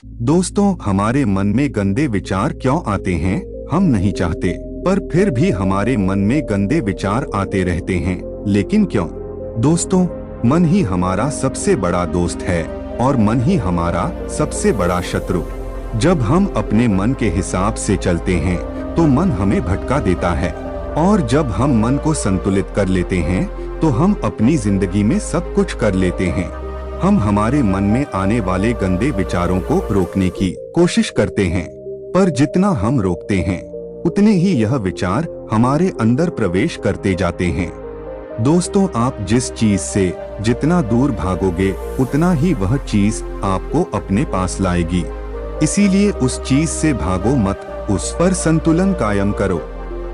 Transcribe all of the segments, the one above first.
दोस्तों, हमारे मन में गंदे विचार क्यों आते हैं हम नहीं चाहते, पर फिर भी हमारे मन में गंदे विचार आते रहते हैं। लेकिन क्यों? दोस्तों, मन ही हमारा सबसे बड़ा दोस्त है और मन ही हमारा सबसे बड़ा शत्रु। जब हम अपने मन के हिसाब से चलते हैं तो मन हमें भटका देता है, और जब हम मन को संतुलित कर लेते हैं तो हम अपनी जिंदगी में सब कुछ कर लेते हैं। हम हमारे मन में आने वाले गंदे विचारों को रोकने की कोशिश करते हैं, पर जितना हम रोकते हैं उतने ही यह विचार हमारे अंदर प्रवेश करते जाते हैं। दोस्तों, आप जिस चीज से जितना दूर भागोगे उतना ही वह चीज आपको अपने पास लाएगी। इसीलिए उस चीज से भागो मत, उस पर संतुलन कायम करो।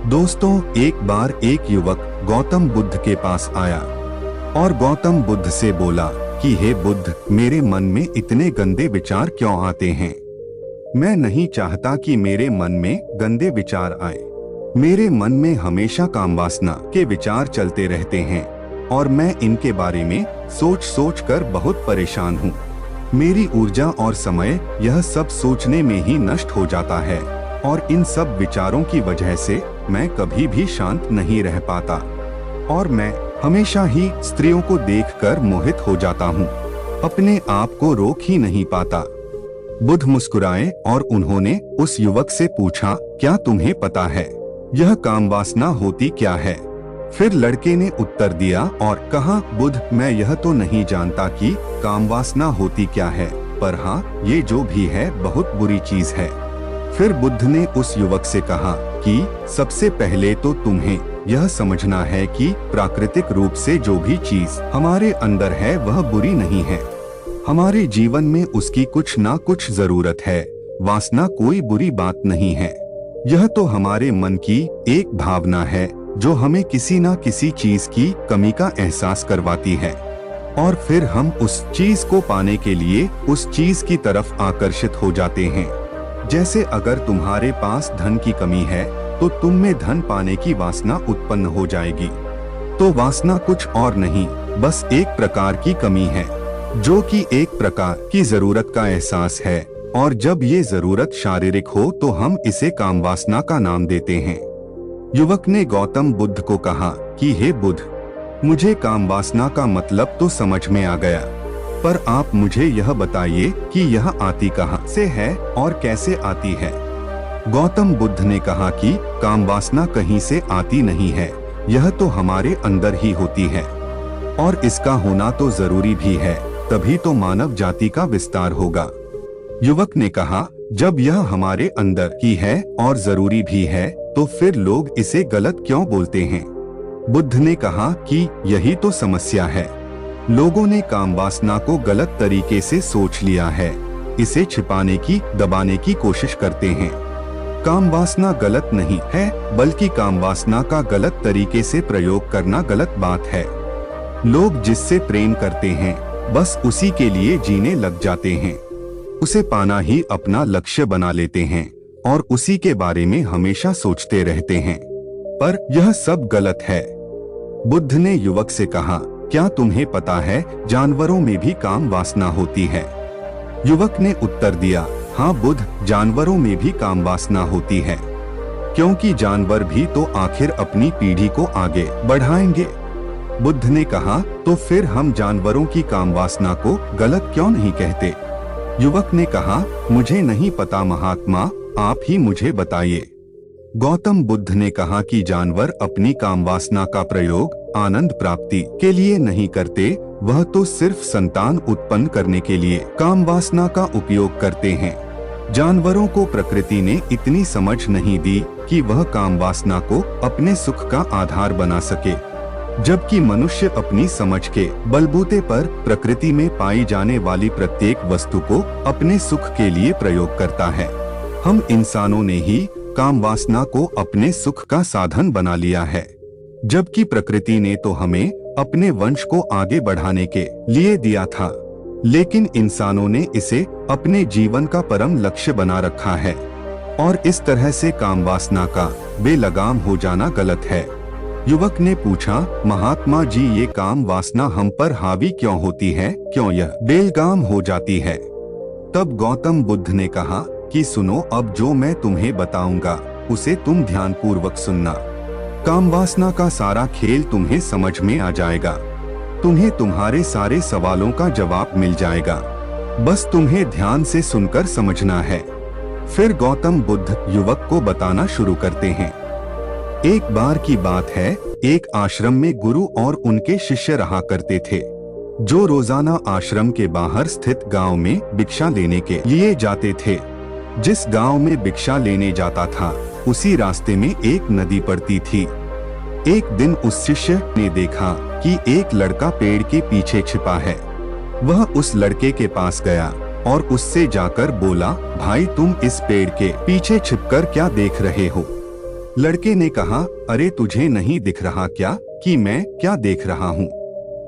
दोस्तों, एक बार एक युवक गौतम बुद्ध के पास आया और गौतम बुद्ध से बोला कि हे बुद्ध, मेरे मन में इतने गंदे विचार क्यों आते हैं? मैं नहीं चाहता कि मेरे मन में गंदे विचार आए। मेरे मन में हमेशा कामवासना के विचार चलते रहते हैं और मैं इनके बारे में सोच सोच कर बहुत परेशान हूँ। मेरी ऊर्जा और समय यह सब सोचने में ही नष्ट हो जाता है और इन सब विचारों की वजह से मैं कभी भी शांत नहीं रह पाता और मैं हमेशा ही स्त्रियों को देखकर मोहित हो जाता हूँ, अपने आप को रोक ही नहीं पाता। बुद्ध मुस्कुराए और उन्होंने उस युवक से पूछा, क्या तुम्हें पता है यह कामवासना होती क्या है? फिर लड़के ने उत्तर दिया और कहा, बुद्ध, मैं यह तो नहीं जानता कि कामवासना होती क्या है, पर हाँ, ये जो भी है बहुत बुरी चीज है। फिर बुद्ध ने उस युवक से कहा कि सबसे पहले तो तुम्हें यह समझना है कि प्राकृतिक रूप से जो भी चीज हमारे अंदर है वह बुरी नहीं है। हमारे जीवन में उसकी कुछ ना कुछ जरूरत है। वासना कोई बुरी बात नहीं है। यह तो हमारे मन की एक भावना है जो हमें किसी ना किसी चीज की कमी का एहसास करवाती है और फिर हम उस चीज को पाने के लिए उस चीज की तरफ आकर्षित हो जाते हैं। जैसे अगर तुम्हारे पास धन की कमी है तो तुम में धन पाने की वासना उत्पन्न हो जाएगी। तो वासना कुछ और नहीं, बस एक प्रकार की कमी है जो कि एक प्रकार की जरूरत का एहसास है, और जब ये जरूरत शारीरिक हो तो हम इसे कामवासना का नाम देते हैं। युवक ने गौतम बुद्ध को कहा कि हे बुद्ध, मुझे कामवासना का मतलब तो समझ में आ गया, पर आप मुझे यह बताइए कि यह आती कहाँ से है और कैसे आती है? गौतम बुद्ध ने कहा कि कामवासना कहीं से आती नहीं है, यह तो हमारे अंदर ही होती है और इसका होना तो जरूरी भी है, तभी तो मानव जाति का विस्तार होगा। युवक ने कहा, जब यह हमारे अंदर ही है और जरूरी भी है तो फिर लोग इसे गलत क्यों बोलते हैं? बुद्ध ने कहा कि यही तो समस्या है। लोगों ने कामवासना को गलत तरीके से सोच लिया है, इसे छिपाने की, दबाने की कोशिश करते हैं। कामवासना गलत नहीं है, बल्कि कामवासना का गलत तरीके से प्रयोग करना गलत बात है। लोग जिससे प्रेम करते हैं बस उसी के लिए जीने लग जाते हैं, उसे पाना ही अपना लक्ष्य बना लेते हैं और उसी के बारे में हमेशा सोचते रहते हैं, पर यह सब गलत है। बुद्ध ने युवक से कहा, क्या तुम्हें पता है जानवरों में भी काम वासना होती है? युवक ने उत्तर दिया, हाँ बुद्ध, जानवरों में भी काम वासना होती है, क्योंकि जानवर भी तो आखिर अपनी पीढ़ी को आगे बढ़ाएंगे। बुद्ध ने कहा, तो फिर हम जानवरों की काम वासना को गलत क्यों नहीं कहते? युवक ने कहा, मुझे नहीं पता महात्मा, आप ही मुझे बताइए। गौतम बुद्ध ने कहा कि जानवर अपनी काम वासना का प्रयोग आनंद प्राप्ति के लिए नहीं करते, वह तो सिर्फ संतान उत्पन्न करने के लिए काम वासना का उपयोग करते हैं। जानवरों को प्रकृति ने इतनी समझ नहीं दी कि वह काम वासना को अपने सुख का आधार बना सके, जबकि मनुष्य अपनी समझ के बलबूते पर प्रकृति में पाई जाने वाली प्रत्येक वस्तु को अपने सुख के लिए प्रयोग करता है। हम इंसानों ने ही काम वासना को अपने सुख का साधन बना लिया है, जबकि प्रकृति ने तो हमें अपने वंश को आगे बढ़ाने के लिए दिया था, लेकिन इंसानों ने इसे अपने जीवन का परम लक्ष्य बना रखा है और इस तरह से काम वासना का बेलगाम हो जाना गलत है। युवक ने पूछा, महात्मा जी, ये काम वासना हम पर हावी क्यों होती है, क्यों यह बेलगाम हो जाती है? तब गौतम बुद्ध ने कहा कि सुनो, अब जो मैं तुम्हें बताऊंगा उसे तुम ध्यानपूर्वक सुनना। कामवासना का सारा खेल तुम्हें समझ में आ जाएगा। तुम्हें तुम्हारे सारे सवालों का जवाब मिल जाएगा। बस तुम्हें ध्यान से सुनकर समझना है। फिर गौतम बुद्ध युवक को बताना शुरू करते हैं। एक बार की बात है, एक आश्रम में गुरु और उनके शिष्य रहा करते थे, जो रोजाना आश्रम के बाहर स्थित गांव में भिक्षा लेने के लिए जाते थे। जिस गांव में भिक्षा लेने जाता था, उसी रास्ते में एक नदी पड़ती थी। एक दिन उस शिष्य ने देखा कि एक लड़का पेड़ के पीछे छिपा है। वह उस लड़के के पास गया और उससे जाकर बोला, भाई तुम इस पेड़ के पीछे छिपकर क्या देख रहे हो? लड़के ने कहा, अरे तुझे नहीं दिख रहा क्या कि मैं क्या देख रहा हूँ?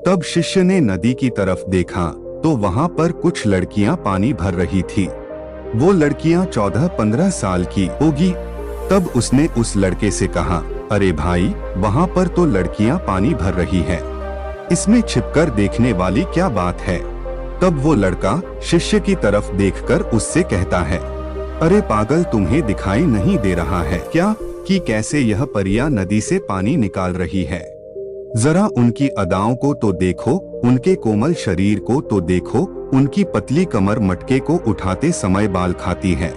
तब शिष्य ने नदी की तरफ देखा तो वहाँ पर कुछ लड़कियाँ पानी भर रही थी। वो लड़कियाँ 14-15 साल की होगी। तब उसने उस लड़के से कहा, अरे भाई, वहाँ पर तो लड़कियाँ पानी भर रही है, इसमें छिपकर देखने वाली क्या बात है? तब वो लड़का शिष्य की तरफ देखकर उससे कहता है, अरे पागल, तुम्हें दिखाई नहीं दे रहा है क्या कि कैसे यह परियां नदी से पानी निकाल रही है? जरा उनकी अदाओं को तो देखो, उनके कोमल शरीर को तो देखो, उनकी पतली कमर मटके को उठाते समय बाल खाती है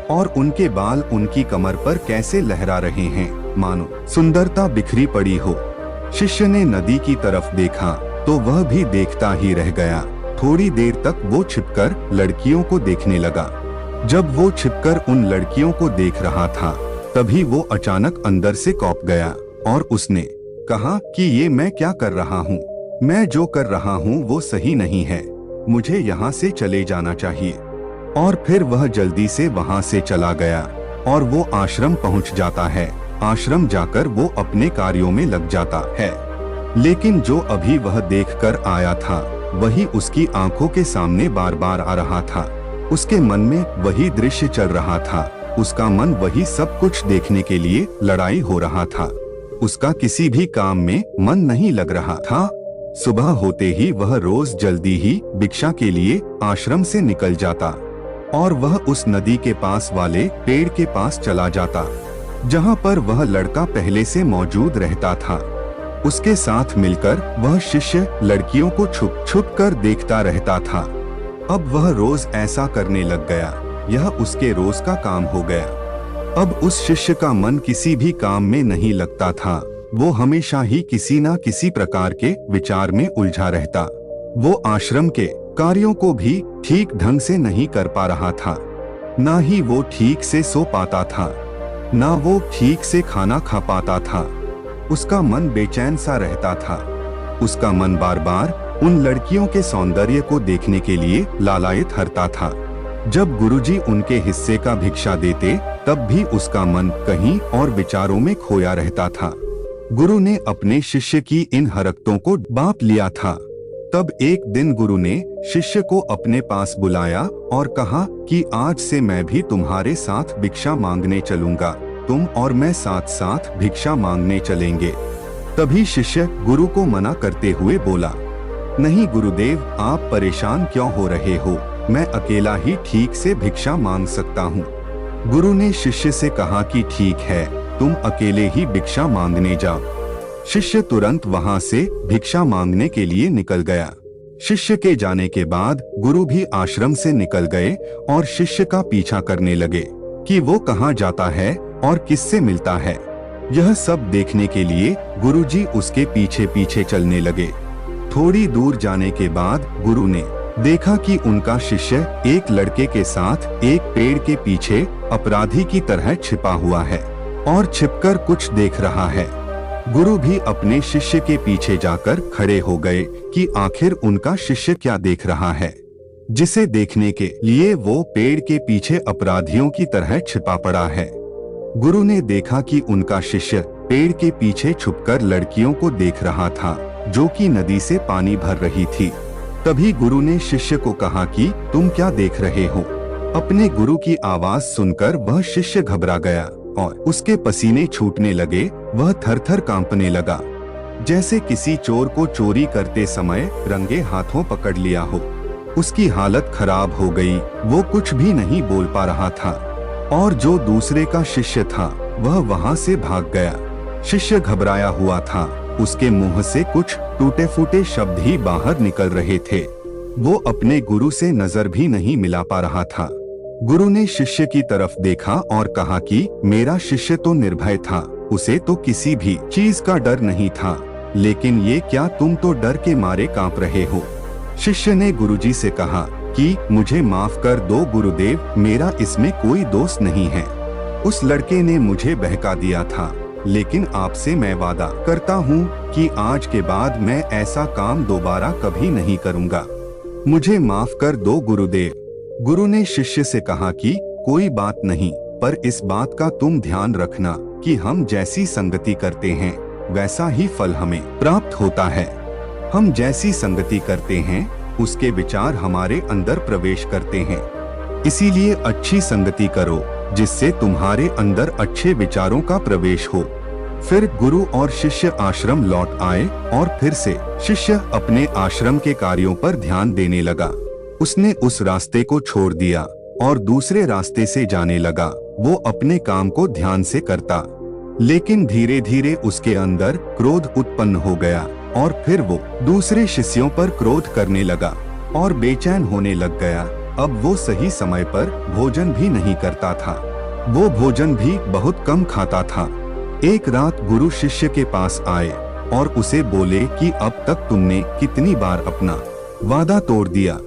और उनके बाल उनकी कमर पर कैसे लहरा रहे हैं, मानो सुंदरता बिखरी पड़ी हो। शिष्य ने नदी की तरफ देखा तो वह भी देखता ही रह गया। थोड़ी देर तक वो छिपकर लड़कियों को देखने लगा। जब वो छिपकर उन लड़कियों को देख रहा था, तभी वो अचानक अंदर से कौंप गया और उसने कहा कि ये मैं क्या कर रहा हूँ? मैं जो कर रहा हूँ वो सही नहीं है, मुझे यहाँ से चले जाना चाहिए। और फिर वह जल्दी से वहाँ से चला गया और वो आश्रम पहुँच जाता है। आश्रम जाकर वो अपने कार्यों में लग जाता है। लेकिन जो अभी वह देखकर आया था, वही उसकी आंखों के सामने बार बार आ रहा था। उसके मन में वही दृश्य चल रहा था। उसका मन वही सब कुछ देखने के लिए लड़ाई हो रहा था। उसका किसी भी काम में मन नहीं लग रहा था। सुबह होते ही वह रोज जल्दी ही भिक्षा के लिए आश्रम से निकल जाता और वह उस नदी के पास वाले पेड़ के पास चला जाता, जहाँ पर वह लड़का पहले से मौजूद रहता था। उसके साथ मिलकर वह शिष्य लड़कियों को छुप छुप कर देखता रहता था। अब वह रोज ऐसा करने लग गया। यह उसके रोज का काम हो गया। अब उस शिष्य का मन किसी भी काम में नहीं लगता था। वो हमेशा ही किसी न किसी प्रकार के विचार में उलझा रहता। वो आश्रम के कार्यों को भी ठीक ढंग से नहीं कर पा रहा था। ना ही वो ठीक से सो पाता था, ना वो ठीक से खाना खा पाता था। उसका मन बेचैन सा रहता था। उसका मन बार बार उन लड़कियों के सौंदर्य को देखने के लिए लालायित हरता था। जब गुरुजी उनके हिस्से का भिक्षा देते, तब भी उसका मन कहीं और विचारों में खोया रहता था। गुरु ने अपने शिष्य की इन हरकतों को बांप लिया था। तब एक दिन गुरु ने शिष्य को अपने पास बुलाया और कहा कि आज से मैं भी तुम्हारे साथ भिक्षा मांगने चलूंगा। तुम और मैं साथ साथ भिक्षा मांगने चलेंगे। तभी शिष्य गुरु को मना करते हुए बोला, नहीं गुरुदेव, आप परेशान क्यों हो रहे हो? मैं अकेला ही ठीक से भिक्षा मांग सकता हूँ। गुरु ने शिष्य से कहा कि ठीक है, तुम अकेले ही भिक्षा मांगने जाओ। शिष्य तुरंत वहाँ से भिक्षा मांगने के लिए निकल गया। शिष्य के जाने के बाद गुरु भी आश्रम से निकल गए और शिष्य का पीछा करने लगे कि वो कहाँ जाता है और किससे मिलता है। यह सब देखने के लिए गुरुजी उसके पीछे पीछे चलने लगे। थोड़ी दूर जाने के बाद गुरु ने देखा कि उनका शिष्य एक लड़के के साथ एक पेड़ के पीछे अपराधी की तरह छिपा हुआ है और छिपकर कुछ देख रहा है। गुरु भी अपने शिष्य के पीछे जाकर खड़े हो गए कि आखिर उनका शिष्य क्या देख रहा है, जिसे देखने के लिए वो पेड़ के पीछे अपराधियों की तरह छिपा पड़ा है। गुरु ने देखा कि उनका शिष्य पेड़ के पीछे छुपकर लड़कियों को देख रहा था, जो कि नदी से पानी भर रही थी। तभी गुरु ने शिष्य को कहा कि तुम क्या देख रहे हो? अपने गुरु की आवाज सुनकर वह शिष्य घबरा गया और उसके पसीने छूटने लगे। वह थर-थर कांपने लगा, जैसे किसी चोर को चोरी करते समय रंगे हाथों पकड़ लिया हो। उसकी हालत खराब हो गई, वो कुछ भी नहीं बोल पा रहा था और जो दूसरे का शिष्य था वह वहां से भाग गया। शिष्य घबराया हुआ था, उसके मुंह से कुछ टूटे फूटे शब्द ही बाहर निकल रहे थे। वो अपने गुरु से नजर भी नहीं मिला पा रहा था। गुरु ने शिष्य की तरफ देखा और कहा कि मेरा शिष्य तो निर्भय था, उसे तो किसी भी चीज का डर नहीं था, लेकिन ये क्या तुम तो डर के मारे कांप रहे हो। शिष्य ने गुरुजी से कहा कि मुझे माफ कर दो गुरुदेव, मेरा इसमें कोई दोष नहीं है। उस लड़के ने मुझे बहका दिया था, लेकिन आपसे मैं वादा करता हूँ कि आज के बाद मैं ऐसा काम दोबारा कभी नहीं करूँगा। मुझे माफ कर दो गुरुदेव। गुरु ने शिष्य से कहा कि कोई बात नहीं, पर इस बात का तुम ध्यान रखना कि हम जैसी संगति करते हैं वैसा ही फल हमें प्राप्त होता है। हम जैसी संगति करते हैं उसके विचार हमारे अंदर प्रवेश करते हैं। इसीलिए अच्छी संगति करो जिससे तुम्हारे अंदर अच्छे विचारों का प्रवेश हो। फिर गुरु और शिष्य आश्रम लौट आए और फिर से शिष्य अपने आश्रम के कार्यों पर ध्यान देने लगा। उसने उस रास्ते को छोड़ दिया और दूसरे रास्ते से जाने लगा। वो अपने काम को ध्यान से करता, लेकिन धीरे धीरे उसके अंदर क्रोध उत्पन्न हो गया और फिर वो दूसरे शिष्यों पर क्रोध करने लगा और बेचैन होने लग गया। अब वो सही समय पर भोजन भी नहीं करता था, वो भोजन भी बहुत कम खाता था। एक रात गुरु शिष्य के पास आए और उसे बोले कि अब तक तुमने कितनी बार अपना वादा तोड़ दिया।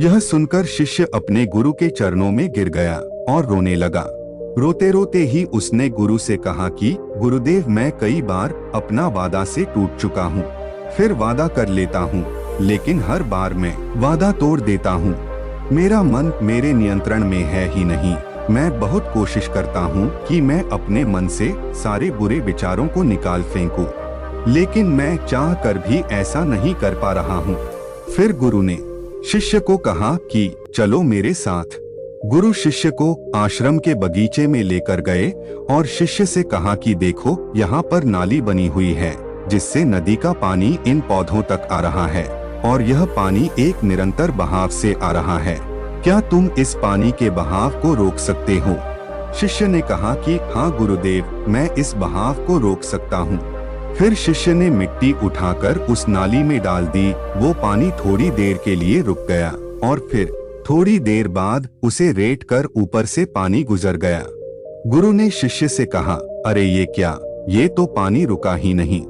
यह सुनकर शिष्य अपने गुरु के चरणों में गिर गया और रोने लगा। रोते रोते ही उसने गुरु से कहा कि गुरुदेव, मैं कई बार अपना वादा से टूट चुका हूँ, फिर वादा कर लेता हूँ, लेकिन हर बार मैं वादा तोड़ देता हूँ। मेरा मन मेरे नियंत्रण में है ही नहीं। मैं बहुत कोशिश करता हूँ कि मैं अपने मन से सारे बुरे विचारों को निकाल फेंकूं, लेकिन मैं चाह कर भी ऐसा नहीं कर पा रहा हूँ। फिर गुरु ने शिष्य को कहा कि चलो मेरे साथ। गुरु शिष्य को आश्रम के बगीचे में लेकर गए और शिष्य से कहा कि देखो, यहाँ पर नाली बनी हुई है जिससे नदी का पानी इन पौधों तक आ रहा है और यह पानी एक निरंतर बहाव से आ रहा है। क्या तुम इस पानी के बहाव को रोक सकते हो? शिष्य ने कहा कि हाँ गुरुदेव, मैं इस बहाव को रोक सकता हूँ। फिर शिष्य ने मिट्टी उठाकर उस नाली में डाल दी। वो पानी थोड़ी देर के लिए रुक गया और फिर थोड़ी देर बाद उसे रेत कर ऊपर से पानी गुजर गया। गुरु ने शिष्य से कहा, अरे ये क्या, ये तो पानी रुका ही नहीं।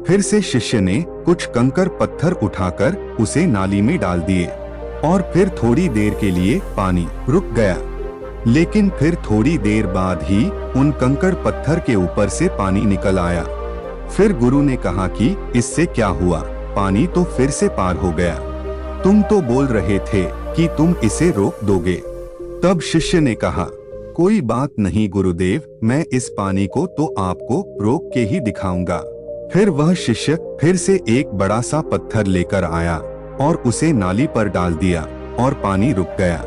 फिर से शिष्य ने कुछ कंकर पत्थर उठाकर उसे नाली में डाल दिए और फिर थोड़ी देर के लिए पानी रुक गया, लेकिन फिर थोड़ी देर बाद ही उन कंकड़ पत्थर के ऊपर से पानी निकल आया। फिर गुरु ने कहा कि इससे क्या हुआ, पानी तो फिर से पार हो गया। तुम तो बोल रहे थे कि तुम इसे रोक दोगे। तब शिष्य ने कहा, कोई बात नहीं गुरुदेव, मैं इस पानी को तो आपको रोक के ही दिखाऊंगा। फिर वह शिष्य फिर से एक बड़ा सा पत्थर लेकर आया और उसे नाली पर डाल दिया और पानी रुक गया।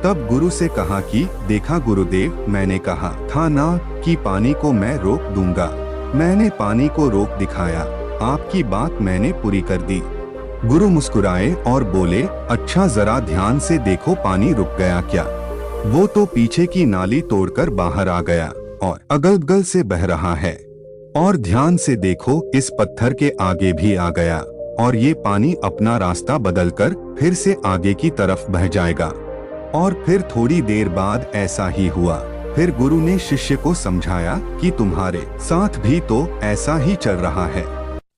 तब गुरु से कहा कि देखा गुरुदेव, मैंने कहा था ना कि पानी को मैं रोक दूंगा। मैंने पानी को रोक दिखाया, आपकी बात मैंने पूरी कर दी। गुरु मुस्कुराए और बोले, अच्छा जरा ध्यान से देखो, पानी रुक गया क्या? वो तो पीछे की नाली तोड़कर बाहर आ गया और अगल बगल से बह रहा है। और ध्यान से देखो, इस पत्थर के आगे भी आ गया और ये पानी अपना रास्ता बदलकर फिर से आगे की तरफ बह जाएगा। और फिर थोड़ी देर बाद ऐसा ही हुआ। फिर गुरु ने शिष्य को समझाया कि तुम्हारे साथ भी तो ऐसा ही चल रहा है।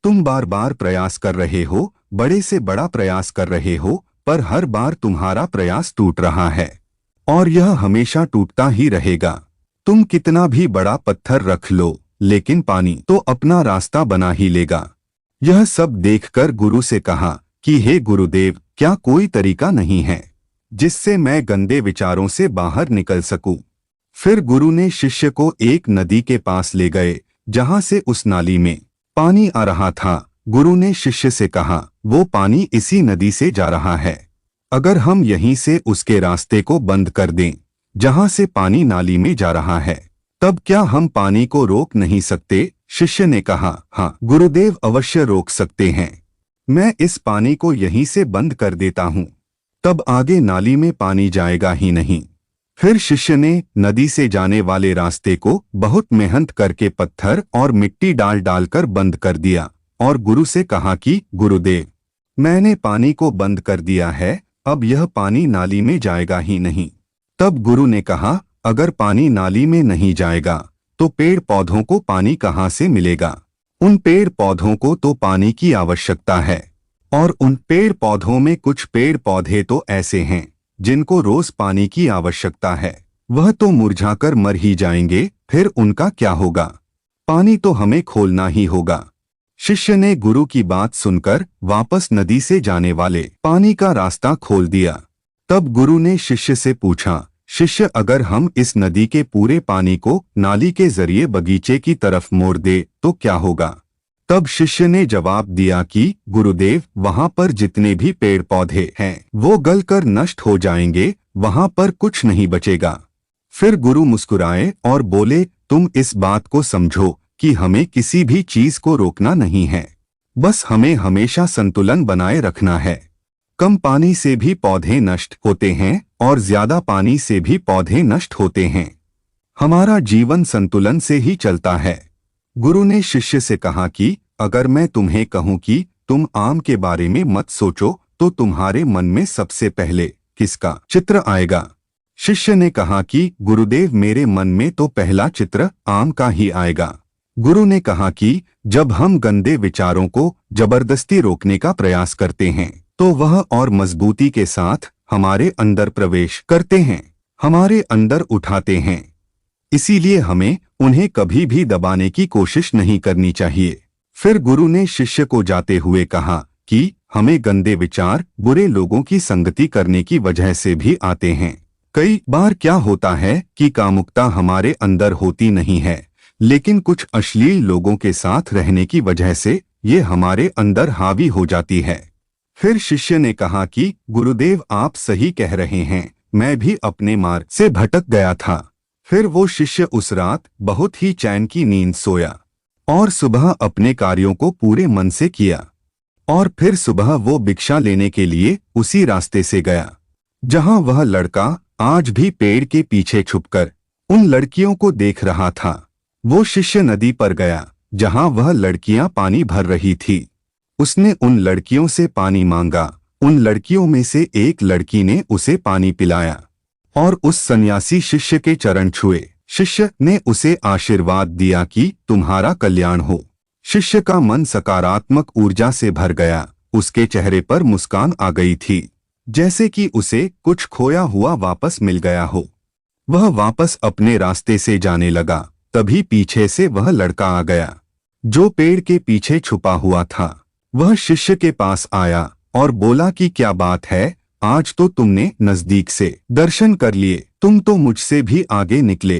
तुम बार बार प्रयास कर रहे हो, बड़े से बड़ा प्रयास कर रहे हो, पर हर बार तुम्हारा प्रयास टूट रहा है और यह हमेशा टूटता ही रहेगा। तुम कितना भी बड़ा पत्थर रख लो, लेकिन पानी तो अपना रास्ता बना ही लेगा। यह सब देखकर गुरु से कहा कि हे गुरुदेव, क्या कोई तरीका नहीं है जिससे मैं गंदे विचारों से बाहर निकल सकूं? फिर गुरु ने शिष्य को एक नदी के पास ले गए जहां से उस नाली में पानी आ रहा था। गुरु ने शिष्य से कहा, वो पानी इसी नदी से जा रहा है। अगर हम यहीं से उसके रास्ते को बंद कर दें जहां से पानी नाली में जा रहा है, तब क्या हम पानी को रोक नहीं सकते? शिष्य ने कहा, हाँ गुरुदेव, अवश्य रोक सकते हैं। मैं इस पानी को यहीं से बंद कर देता हूँ। तब आगे नाली में पानी जाएगा ही नहीं। फिर शिष्य ने नदी से जाने वाले रास्ते को बहुत मेहनत करके पत्थर और मिट्टी डाल डालकर बंद कर दिया और गुरु से कहा कि गुरुदेव, मैंने पानी को बंद कर दिया है, अब यह पानी नाली में जाएगा ही नहीं। तब गुरु ने कहा, अगर पानी नाली में नहीं जाएगा तो पेड़ पौधों को पानी कहाँ से मिलेगा? उन पेड़ पौधों को तो पानी की आवश्यकता है, और उन पेड़ पौधों में कुछ पेड़ पौधे तो ऐसे हैं जिनको रोज पानी की आवश्यकता है, वह तो मुरझाकर मर ही जाएंगे, फिर उनका क्या होगा? पानी तो हमें खोलना ही होगा। शिष्य ने गुरु की बात सुनकर वापस नदी से जाने वाले पानी का रास्ता खोल दिया। तब गुरु ने शिष्य से पूछा, शिष्य, अगर हम इस नदी के पूरे पानी को नाली के जरिए बगीचे की तरफ मोड़ दे तो क्या होगा? तब शिष्य ने जवाब दिया कि गुरुदेव, वहां पर जितने भी पेड़ पौधे हैं वो गलकर नष्ट हो जाएंगे, वहां पर कुछ नहीं बचेगा। फिर गुरु मुस्कुराए और बोले, तुम इस बात को समझो कि हमें किसी भी चीज को रोकना नहीं है, बस हमें हमेशा संतुलन बनाए रखना है। कम पानी से भी पौधे नष्ट होते हैं और ज्यादा पानी से भी पौधे नष्ट होते हैं। हमारा जीवन संतुलन से ही चलता है। गुरु ने शिष्य से कहा कि अगर मैं तुम्हें कहूं कि तुम आम के बारे में मत सोचो तो तुम्हारे मन में सबसे पहले किसका चित्र आएगा? शिष्य ने कहा कि गुरुदेव, मेरे मन में तो पहला चित्र आम का ही आएगा। गुरु ने कहा कि जब हम गंदे विचारों को जबरदस्ती रोकने का प्रयास करते हैं तो वह और मजबूती के साथ हमारे अंदर प्रवेश करते हैं, हमारे अंदर उठाते हैं। इसीलिए हमें उन्हें कभी भी दबाने की कोशिश नहीं करनी चाहिए। फिर गुरु ने शिष्य को जाते हुए कहा कि हमें गंदे विचार बुरे लोगों की संगति करने की वजह से भी आते हैं। कई बार क्या होता है कि कामुकता हमारे अंदर होती नहीं है, लेकिन कुछ अश्लील लोगों के साथ रहने की वजह से ये हमारे अंदर हावी हो जाती है। फिर शिष्य ने कहा कि गुरुदेव, आप सही कह रहे हैं, मैं भी अपने मार्ग से भटक गया था। फिर वो शिष्य उस रात बहुत ही चैन की नींद सोया और सुबह अपने कार्यों को पूरे मन से किया। और फिर सुबह वो भिक्षा लेने के लिए उसी रास्ते से गया जहां वह लड़का आज भी पेड़ के पीछे छुपकर उन लड़कियों को देख रहा था। वो शिष्य नदी पर गया जहां वह लड़कियां पानी भर रही थी। उसने उन लड़कियों से पानी मांगा। उन लड़कियों में से एक लड़की ने उसे पानी पिलाया और उस सन्यासी शिष्य के चरण छुए। शिष्य ने उसे आशीर्वाद दिया कि तुम्हारा कल्याण हो। शिष्य का मन सकारात्मक ऊर्जा से भर गया। उसके चेहरे पर मुस्कान आ गई थी, जैसे कि उसे कुछ खोया हुआ वापस मिल गया हो। वह वापस अपने रास्ते से जाने लगा। तभी पीछे से वह लड़का आ गया जो पेड़ के पीछे छुपा हुआ था। वह शिष्य के पास आया और बोला कि क्या बात है, आज तो तुमने नजदीक से दर्शन कर लिए, तुम तो मुझसे भी आगे निकले।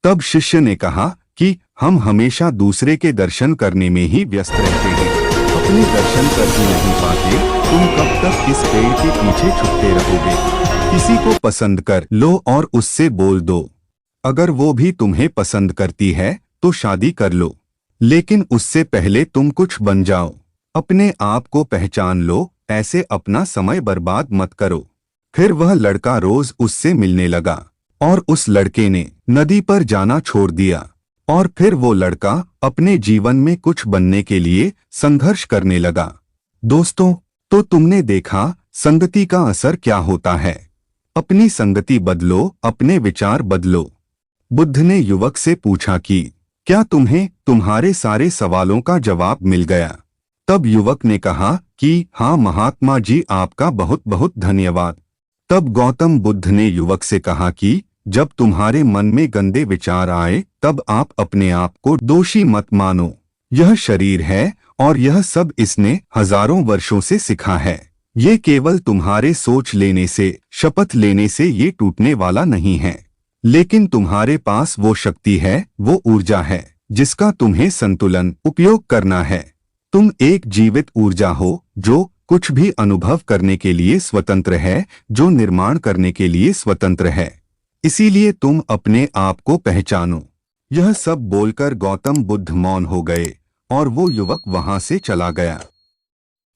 तब शिष्य ने कहा कि हम हमेशा दूसरे के दर्शन करने में ही व्यस्त रहते हैं, अपने दर्शन कर ही नहीं पाते। तुम कब तक इस पेड़ के पीछे छुपते रहोगे? किसी को पसंद कर लो और उससे बोल दो। अगर वो भी तुम्हें पसंद करती है तो शादी कर लो, लेकिन उससे पहले तुम कुछ बन जाओ। अपने आप को पहचान लो, ऐसे अपना समय बर्बाद मत करो। फिर वह लड़का रोज उससे मिलने लगा और उस लड़के ने नदी पर जाना छोड़ दिया। और फिर वो लड़का अपने जीवन में कुछ बनने के लिए संघर्ष करने लगा। दोस्तों, तो तुमने देखा संगति का असर क्या होता है। अपनी संगति बदलो, अपने विचार बदलो। बुद्ध ने युवक से पूछा कि क्या तुम्हें तुम्हारे सारे सवालों का जवाब मिल गया? तब युवक ने कहा कि हाँ महात्मा जी, आपका बहुत बहुत धन्यवाद। तब गौतम बुद्ध ने युवक से कहा कि जब तुम्हारे मन में गंदे विचार आए तब आप अपने आप को दोषी मत मानो। यह शरीर है और यह सब इसने हजारों वर्षों से सीखा है। ये केवल तुम्हारे सोच लेने से, शपथ लेने से ये टूटने वाला नहीं है, लेकिन तुम्हारे पास वो शक्ति है, वो ऊर्जा है जिसका तुम्हें संतुलन उपयोग करना है। तुम एक जीवित ऊर्जा हो जो कुछ भी अनुभव करने के लिए स्वतंत्र है, जो निर्माण करने के लिए स्वतंत्र है। इसीलिए तुम अपने आप को पहचानो। यह सब बोलकर गौतम बुद्ध मौन हो गए और वो युवक वहां से चला गया।